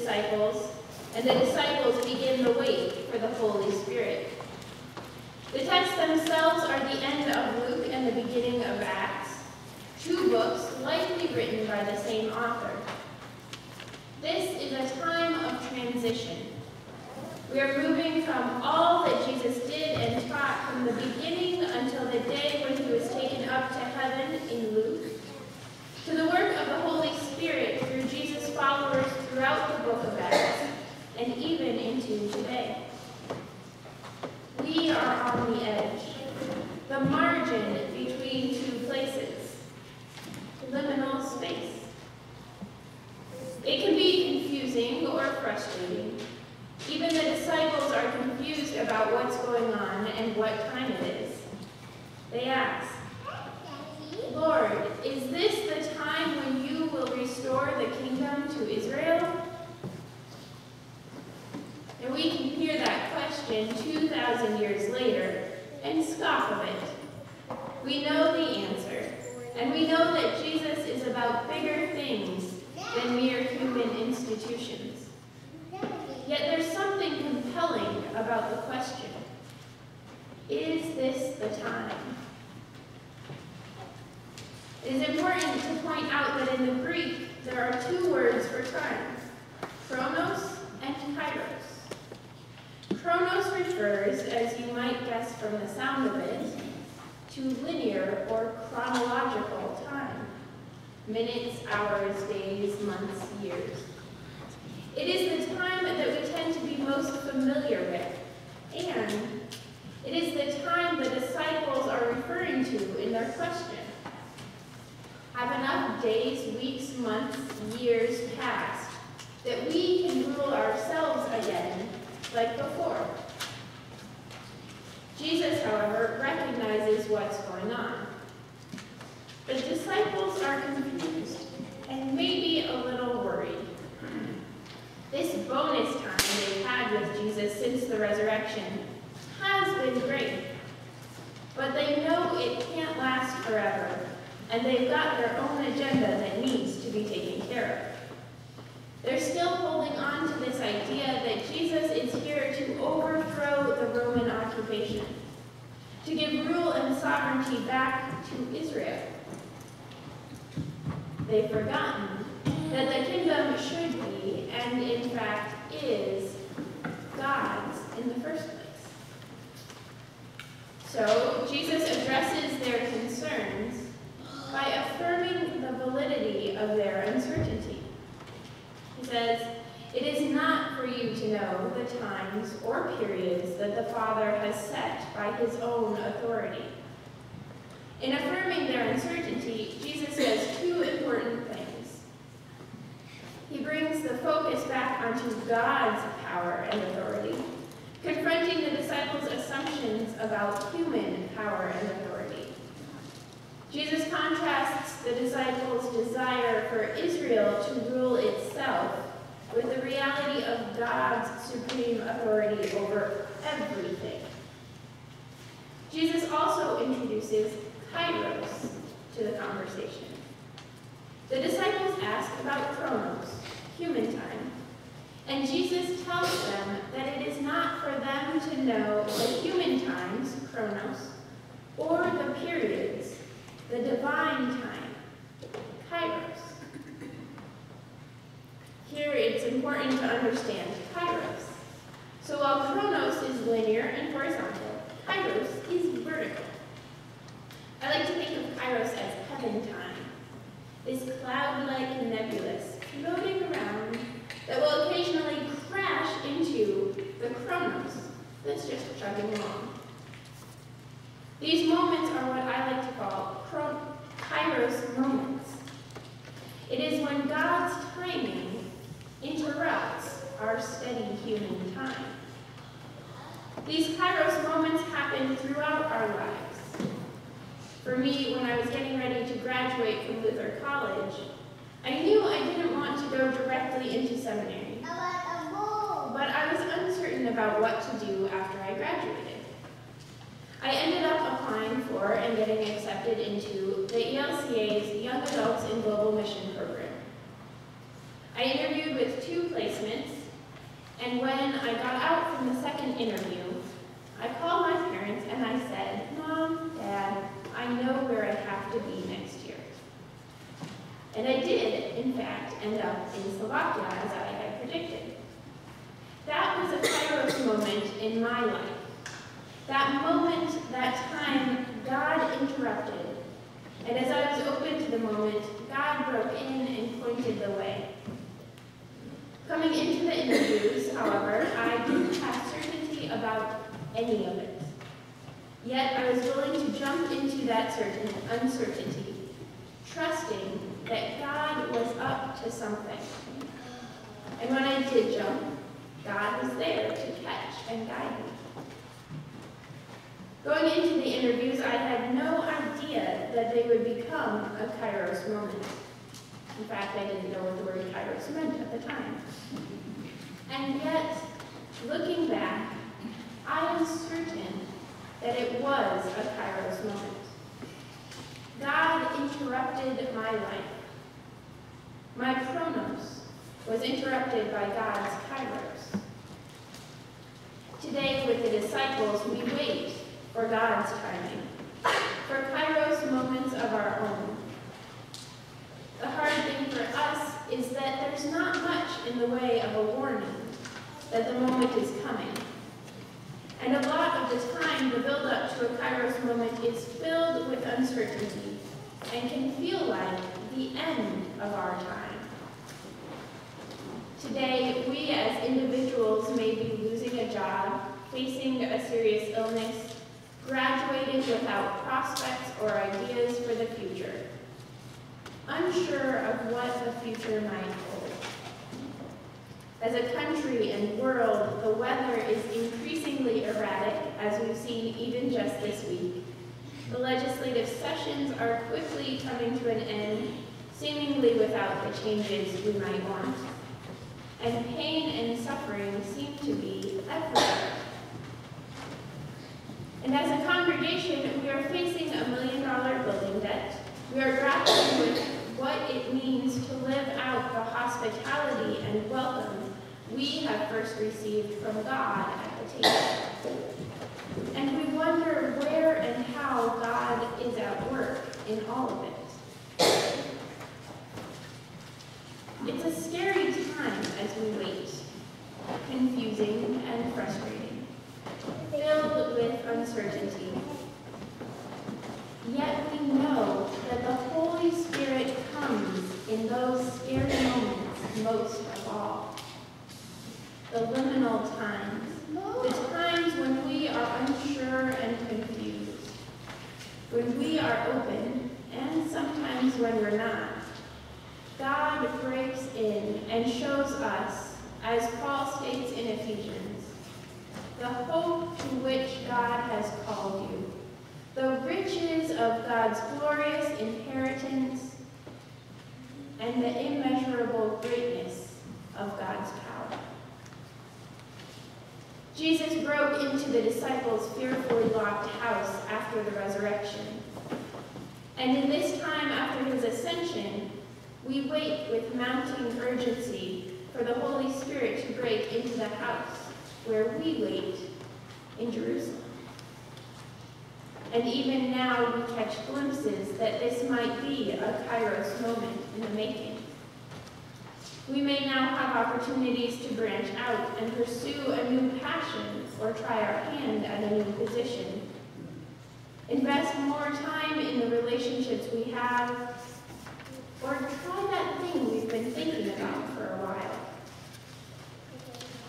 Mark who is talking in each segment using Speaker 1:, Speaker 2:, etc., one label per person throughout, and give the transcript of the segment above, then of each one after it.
Speaker 1: disciples, and the disciples begin the wait for the Holy Spirit. The texts themselves are the end of Luke and the beginning of Acts, two books likely written by the same author. This is a time of transition. We are moving from all that Jesus did and taught from the beginning until the day when he was taken up to heaven in Luke, to the work of the Holy Spirit through Jesus' followers throughout the book of Acts, and even into today. We are on the edge, the margin between two places, liminal space. It can be confusing or frustrating. Even the disciples are confused about what's going on and what time it is. They ask, "Lord, is this the time when you will restore the kingdom to Israel?" And we can hear that question 2,000 years later and scoff of it. We know the answer, and we know that Jesus is about bigger things than mere human institutions. Yet there's something compelling about the question. Is this the time? It is important to point out that in the Greek, there are two words for time, chronos and kairos. Chronos refers, as you might guess from the sound of it, to linear or chronological time, minutes, hours, days, months, years. It is the time that we tend to be most familiar with, and it is the time the disciples are referring to in their question. Have enough days, weeks, months, years passed that we can rule ourselves again like before? Jesus, however, recognizes what's going on. The disciples are confused and maybe a little worried. This bonus time they've had with Jesus since the resurrection has been great, but they know it can't last forever, and they've got their own agenda that needs to be taken care of. They're still holding on to this idea that Jesus is here to overthrow the Roman occupation, to give rule and sovereignty back to Israel. They've forgotten that the kingdom should be, and in fact is, God's in the first place. So Jesus addresses their concerns by affirming the validity of their uncertainty. He says, "It is not for you to know the times or periods that the Father has set by his own authority." In affirming their uncertainty, Jesus does two important things. He brings the focus back onto God's power and authority, confronting the disciples' assumptions about human power and authority. Jesus contrasts the disciples' desire for Israel to rule itself with the reality of God's supreme authority over everything. Jesus also introduces kairos to the conversation. The disciples ask about chronos, human time, and Jesus tells them that it is not for them to know the human times, chronos, or the periods, the divine time, kairos. Here it's important to understand kairos. So while chronos is linear and horizontal, kairos is vertical. I like to think of kairos as heaven time, this cloud-like nebulous floating around that will occasionally crash into the chronos that's just chugging along. These moments are what I like to call kairos moments. It is when God's timing interrupts our steady human time. These kairos moments happen throughout our lives. For me, when I was getting ready to graduate from Luther College, I knew I didn't want to go directly into seminary, but I was uncertain about what to do after I graduated. I ended up applying for and getting accepted into the ILCA's Young Adults in Global Mission program. I interviewed with 2 placements, and when I got out from the second interview, I called my parents and I said, "Mom, Dad, I know where I have to be next year." And I did, in fact, end up in Slovakia as I had predicted. That was a Kairos moment in my life. That moment, that time, God interrupted. And as I was open to the moment, God broke in and pointed the way. Coming into the interviews, however, I didn't have certainty about any of it. Yet I was willing to jump into that uncertainty, trusting that God was up to something. And when I did jump, God was there to catch and guide me. Going into the interviews, I had no idea that they would become a Kairos moment. In fact, I didn't know what the word Kairos meant at the time. And yet, looking back, I am certain that it was a Kairos moment. God interrupted my life. My chronos was interrupted by God's Kairos. Today, with the disciples, we wait for God's timing, for Kairos moments of our own. The hard thing for us is that there's not much in the way of a warning that the moment is coming. And a lot of the time, the build-up to a Kairos moment is filled with uncertainty and can feel like the end of our time. Today, we as individuals may be losing a job, facing a serious illness, graduating without prospects or ideas for the future, unsure of what the future might hold. As a country and world, the weather is increasingly erratic, as we've seen even just this week. The legislative sessions are quickly coming to an end, seemingly without the changes we might want. And pain and suffering seem to be everywhere. And as a congregation, we are facing $1 million building debt. We are grappling with what it means to live out the hospitality and welcome we have first received from God at the table. And we wonder where and how God is at work in all of it. It's a scary time as we wait, confusing and frustrating, filled with uncertainty. Yet we know that the Holy Spirit comes in those scary moments most of all. The liminal times, the times when we are unsure and confused, when we are open, and sometimes when we're not. God breaks in and shows us, as Paul states in Ephesians, the hope to which God has called you, the riches of God's glorious inheritance, and the immeasurable greatness of God's power. Jesus broke into the disciples' fearfully locked house after the resurrection. And in this time after his ascension, we wait with mounting urgency for the Holy Spirit to break into the house where we wait in Jerusalem. And even now we catch glimpses that this might be a Kairos moment in the making. We may now have opportunities to branch out and pursue a new passion or try our hand at a new position. Invest more time in the relationships we have, or try that thing we've been thinking about for a while.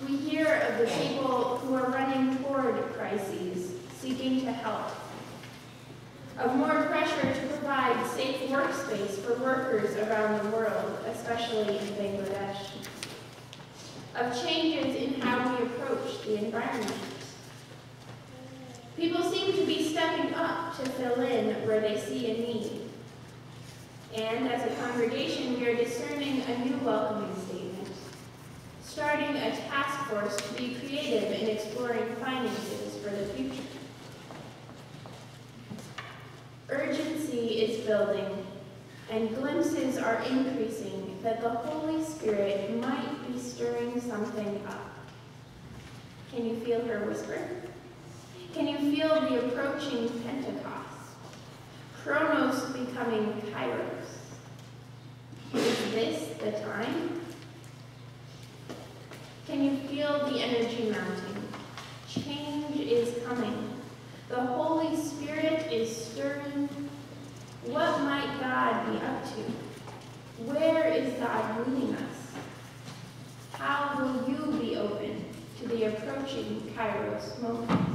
Speaker 1: We hear of the people who are running toward crises, seeking to help, of more pressure to provide safe workspace for workers around the world, especially in Bangladesh, of changes in how we approach the environment. People seem to be stepping up to fill in where they see a need. And as a congregation, we are discerning a new welcoming statement, starting a task force to be creative in exploring finances for the future. Urgency is building, and glimpses are increasing that the Holy Spirit might be stirring something up. Can you feel her whisper? Can you feel the approaching Pentecost? Chronos becoming Kairos. Is this the time? Can you feel the energy mounting? Change is coming. The Holy Spirit is stirring. What might God be up to? Where is God leading us? How will you be open to the approaching Kairos moment?